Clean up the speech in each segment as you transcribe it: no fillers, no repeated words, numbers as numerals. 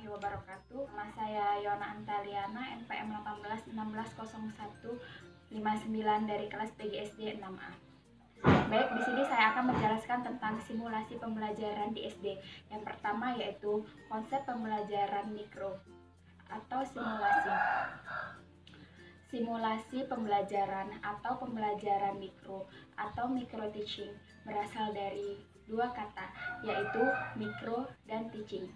warahmatullahi wabarakatuh. Nama saya Yona Antaliana, NPM 18160159 dari kelas PGSD 6A. Baik, di sini saya akan menjelaskan tentang simulasi pembelajaran di SD. Yang pertama yaitu konsep pembelajaran mikro atau simulasi. Simulasi pembelajaran atau pembelajaran mikro atau micro teaching berasal dari dua kata, yaitu mikro dan teaching.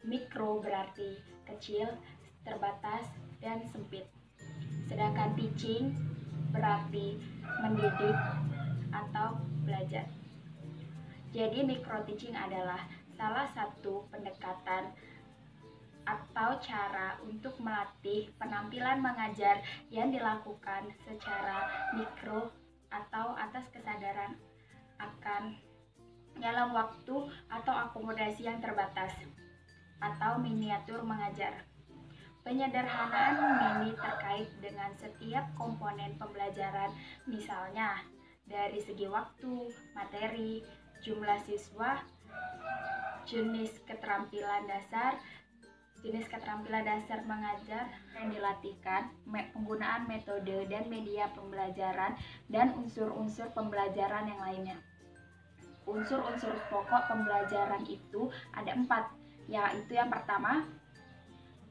Mikro berarti kecil, terbatas, dan sempit. Sedangkan teaching berarti mendidik atau belajar. Jadi micro teaching adalah salah satu pendekatan atau cara untuk melatih penampilan mengajar yang dilakukan secara mikro atau atas kesadaran akan dalam waktu atau akomodasi yang terbatas atau miniatur mengajar. Penyederhanaan mini terkait dengan setiap komponen pembelajaran, misalnya dari segi waktu, materi, jumlah siswa, jenis keterampilan dasar mengajar yang dilatihkan, penggunaan metode dan media pembelajaran, dan unsur-unsur pembelajaran yang lainnya. Unsur-unsur pokok pembelajaran itu ada 4, yaitu yang pertama,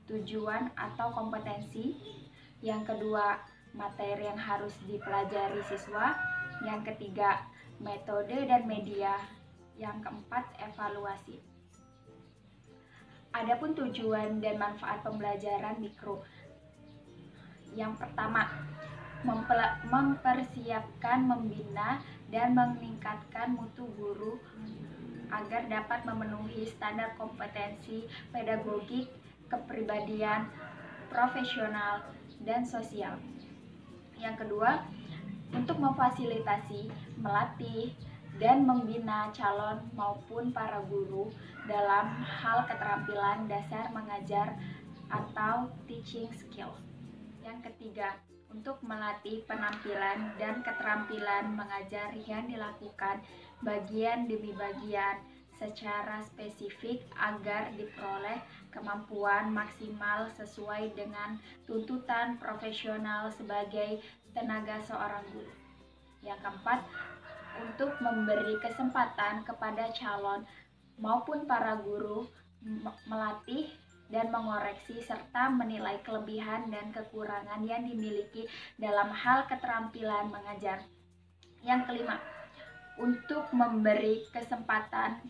tujuan atau kompetensi, yang kedua, materi yang harus dipelajari siswa, yang ketiga, metode dan media, yang keempat, evaluasi. Adapun tujuan dan manfaat pembelajaran mikro. Yang pertama, mempersiapkan, membina, dan meningkatkan mutu guru agar dapat memenuhi standar kompetensi pedagogik, kepribadian, profesional, dan sosial. Yang kedua, untuk memfasilitasi, melatih, dan membina calon maupun para guru dalam hal keterampilan dasar mengajar atau teaching skill. Yang ketiga, untuk melatih penampilan dan keterampilan mengajar yang dilakukan bagian demi bagian secara spesifik agar diperoleh kemampuan maksimal sesuai dengan tuntutan profesional sebagai tenaga seorang guru. Yang keempat, untuk memberi kesempatan kepada calon maupun para guru melatih dan mengoreksi serta menilai kelebihan dan kekurangan yang dimiliki dalam hal keterampilan mengajar. Yang kelima, untuk memberi kesempatan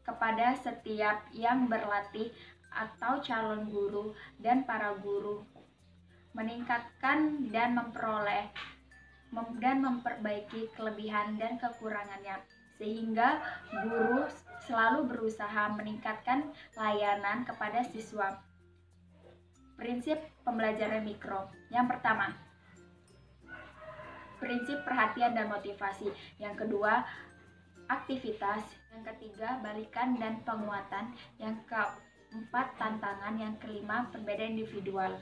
kepada setiap yang berlatih atau calon guru dan para guru meningkatkan dan memperbaiki kelebihan dan kekurangannya, sehingga guru selalu berusaha meningkatkan layanan kepada siswa. Prinsip pembelajaran mikro. Yang pertama, prinsip perhatian dan motivasi. Yang kedua, aktivitas. Yang ketiga, balikan dan penguatan. Yang keempat, tantangan. Yang kelima, perbedaan individual.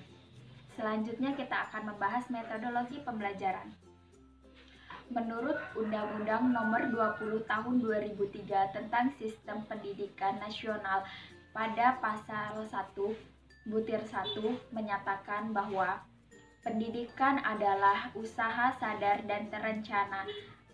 Selanjutnya kita akan membahas metodologi pembelajaran. Menurut Undang-Undang Nomor 20 Tahun 2003 tentang Sistem Pendidikan Nasional, pada pasal 1 butir 1 menyatakan bahwa pendidikan adalah usaha sadar dan terencana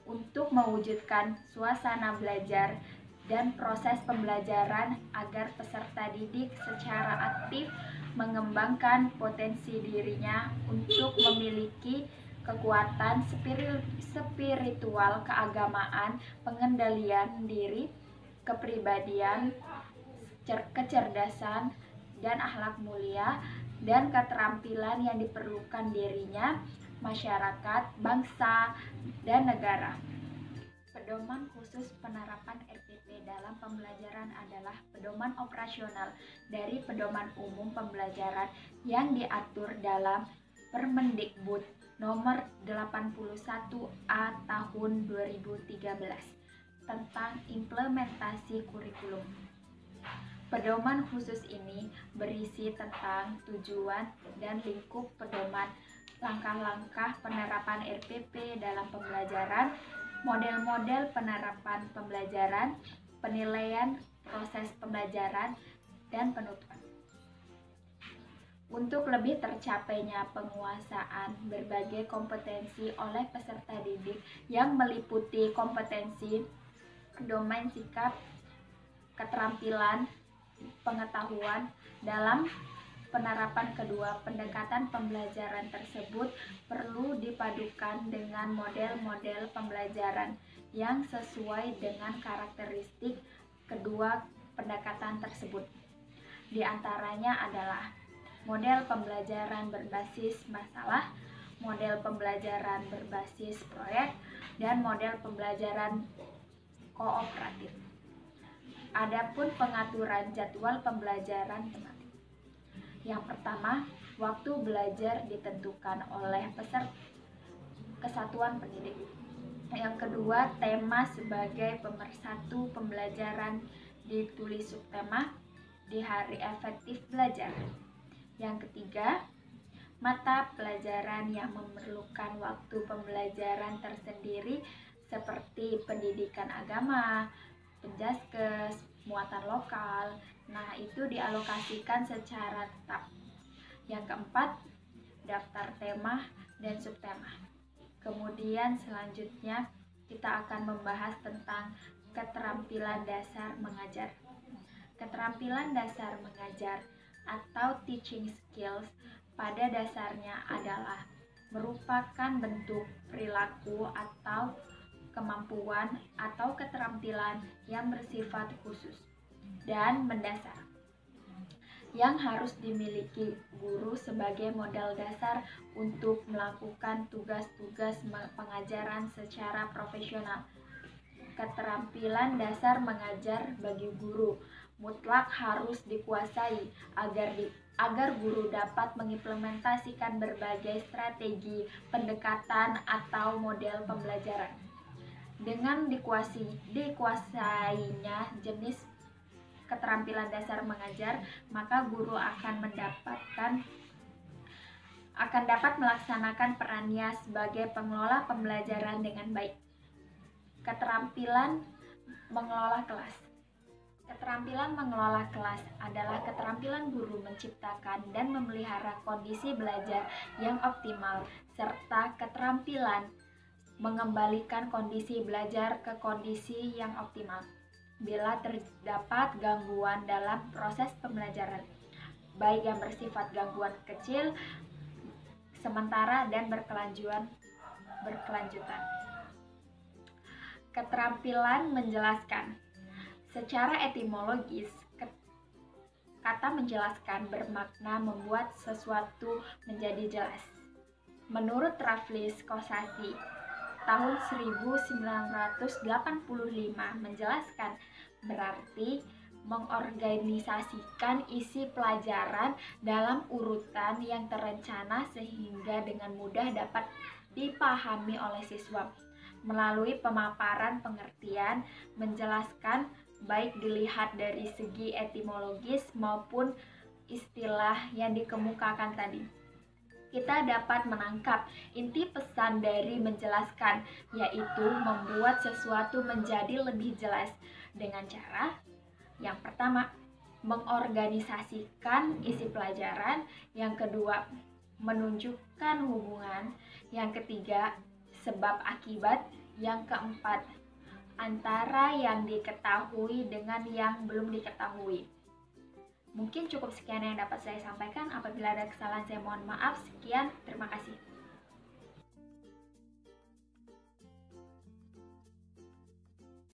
untuk mewujudkan suasana belajar dan proses pembelajaran agar peserta didik secara aktif mengembangkan potensi dirinya untuk memiliki kekuatan spiritual, keagamaan, pengendalian diri, kepribadian, kecerdasan, dan akhlak mulia, dan keterampilan yang diperlukan dirinya, masyarakat, bangsa, dan negara. Pedoman khusus penerapan RPP dalam pembelajaran adalah pedoman operasional dari pedoman umum pembelajaran yang diatur dalam Permendikbud Nomor 81A Tahun 2013 tentang implementasi kurikulum. Pedoman khusus ini berisi tentang tujuan dan lingkup pedoman, langkah-langkah penerapan RPP dalam pembelajaran, model-model penerapan pembelajaran, penilaian proses pembelajaran, dan penutupan. Untuk lebih tercapainya penguasaan berbagai kompetensi oleh peserta didik yang meliputi kompetensi, domain sikap, keterampilan, pengetahuan dalam penerapan kedua pendekatan pembelajaran tersebut perlu dipadukan dengan model-model pembelajaran yang sesuai dengan karakteristik kedua pendekatan tersebut. Di antaranya adalah model pembelajaran berbasis masalah, model pembelajaran berbasis proyek, dan model pembelajaran kooperatif. Adapun pengaturan jadwal pembelajaran tematik. Yang pertama, waktu belajar ditentukan oleh peserta kesatuan pendidik. Yang kedua, tema sebagai pemersatu pembelajaran ditulis subtema di hari efektif belajar. Yang ketiga, mata pelajaran yang memerlukan waktu pembelajaran tersendiri seperti pendidikan agama, penjaskes, muatan lokal. Nah, itu dialokasikan secara tetap. Yang keempat, daftar tema dan subtema. Kemudian selanjutnya kita akan membahas tentang keterampilan dasar mengajar. Keterampilan dasar mengajar atau teaching skills pada dasarnya adalah merupakan bentuk perilaku atau kemampuan atau keterampilan yang bersifat khusus dan mendasar yang harus dimiliki guru sebagai modal dasar untuk melakukan tugas-tugas pengajaran secara profesional. Keterampilan dasar mengajar bagi guru mutlak harus dikuasai agar guru dapat mengimplementasikan berbagai strategi pendekatan atau model pembelajaran. Dengan dikuasainya jenis keterampilan dasar mengajar, maka guru akan dapat melaksanakan perannya sebagai pengelola pembelajaran dengan baik. Keterampilan mengelola kelas. Keterampilan mengelola kelas adalah keterampilan guru menciptakan dan memelihara kondisi belajar yang optimal, serta keterampilan mengembalikan kondisi belajar ke kondisi yang optimal bila terdapat gangguan dalam proses pembelajaran, baik yang bersifat gangguan kecil, sementara, dan berkelanjutan. Keterampilan menjelaskan. Secara etimologis, kata menjelaskan bermakna membuat sesuatu menjadi jelas. Menurut Raffles Kosasih tahun 1985 menjelaskan berarti mengorganisasikan isi pelajaran dalam urutan yang terencana sehingga dengan mudah dapat dipahami oleh siswa. Melalui pemaparan pengertian, menjelaskan baik dilihat dari segi etimologis maupun istilah yang dikemukakan tadi. Kita dapat menangkap inti pesan dari menjelaskan, yaitu membuat sesuatu menjadi lebih jelas dengan cara yang pertama, mengorganisasikan isi pelajaran, yang kedua, menunjukkan hubungan, yang ketiga, sebab akibat, yang keempat, antara yang diketahui dengan yang belum diketahui. Mungkin cukup sekian yang dapat saya sampaikan. Apabila ada kesalahan saya mohon maaf. Sekian, terima kasih.